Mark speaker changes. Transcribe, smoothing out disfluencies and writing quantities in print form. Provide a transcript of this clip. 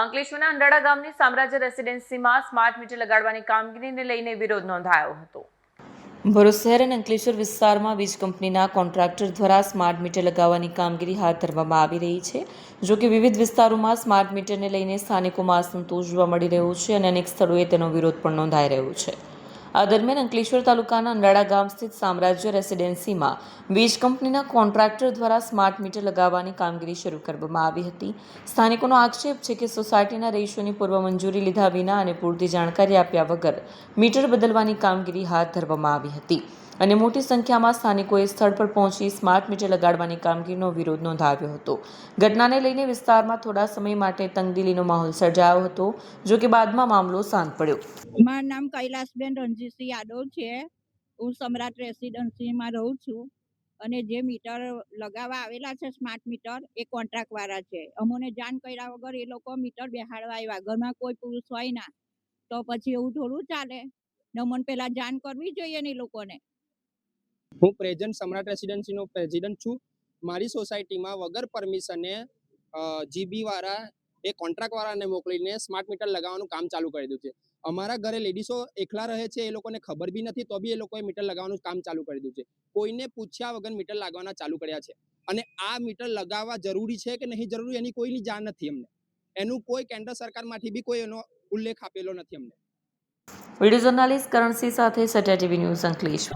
Speaker 1: અંકલેશ્વરના અંડાળા ગામની સામ્રાજ્ય રેસિડેન્સીમાં સ્માર્ટ મીટર લગાડવાની કામગીરીને લઈને વિરોધ નોંધાયો હતો। ભરૂચ શહેર અને અંકલેશ્વર વિસ્તારમાં વીજ કંપનીના કોન્ટ્રાક્ટર દ્વારા સ્માર્ટ મીટર લગાવવાની કામગીરી હાથ ધરવામાં આવી રહી છે। જો કે વિવિધ વિસ્તારોમાં સ્માર્ટ મીટરને લઈને સ્થાનિકોમાં અસંતોષ જોવા મળી રહ્યો છે અને અનેક સ્થળોએ તેનો વિરોધ પણ નોંધાઈ રહ્યો છે। આ દરમિયાન અંકલેશ્વર તાલુકાના અંડાળા ગામ સ્થિત સામ્રાજ્ય રેસિડેન્સીમાં વીજ કંપનીના કોન્ટ્રાક્ટર દ્વારા સ્માર્ટ મીટર લગાવવાની કામગીરી શરૂ કરવામાં આવી હતી। સ્થાનિકોનો આક્ષેપ છે કે સોસાયટીના રહીશોની પૂર્વ મંજૂરી લીધા વિના અને પૂરતી જાણકારી આપ્યા વગર મીટર બદલવાની કામગીરી હાથ ધરવામાં આવી હતી અને મોટી સંખ્યામાં સ્થાનિકોએ સ્થળ પર પહોંચી સ્માર્ટ મીટર લગાડવાની કામગીરીનો વિરોધ નોંધાવ્યો હતો। ઘટનાને લઈને વિસ્તારમાં થોડા સમય માટે તંગદિલીનો માહોલ સર્જાયો હતો, જો કે બાદમાં મામલો શાંત પડ્યો।
Speaker 2: મારું નામ કૈલાસબેન રણજીતસિંહ યાદવ છે। હું સમ્રાટ રેસિડેન્સીમાં રહું છું અને જે મીટર લગાવવા આવેલા છે સ્માર્ટ મીટર એ કોન્ટ્રાક્ટવાળા છે। અમને જાણ કર્યા વગર એ લોકો મીટર બેહાડવા આવ્યા। ઘરમાં કોઈ પુરુષ હોય ના તો પછી એવું થોડું ચાલે ને અમને પહેલા જાણ કરવી જોઈએ ને એ લોકોને।
Speaker 3: હું પ્રેઝન્ટ સમ્રાટ રેસિડેન્સીનો પ્રેસિડેન્ટ છું। મારી સોસાયટીમાં વગર પરમિશને જીબી વાળા એ કોન્ટ્રાક્ટવાળાને મોકલીને સ્માર્ટ મીટર લગાવવાનું કામ ચાલુ કરી દીધું છે। અમારા ઘરે લેડીઝો એકલા રહે છે, એ લોકોને ખબર બી નથી તો બી એ લોકોએ મીટર લગાવવાનું કામ ચાલુ કરી દીધું છે। કોઈને પૂછ્યા વગર મીટર લગાવવાના ચાલુ કર્યા છે અને આ મીટર લગાવવા જરૂરી છે કે નહીં જરૂરી એની કોઈની જાણ નથી અમને। એનું કોઈ કેન્દ્ર સરકારમાંથી બી કોઈ એનો ઉલ્લેખ આપેલો નથી અમને।
Speaker 1: વિડીયો જર્નાલિસ્ટ કરણસિંહ સાથે સત્યા ટીવી ન્યૂઝ અંકલેશ્વર।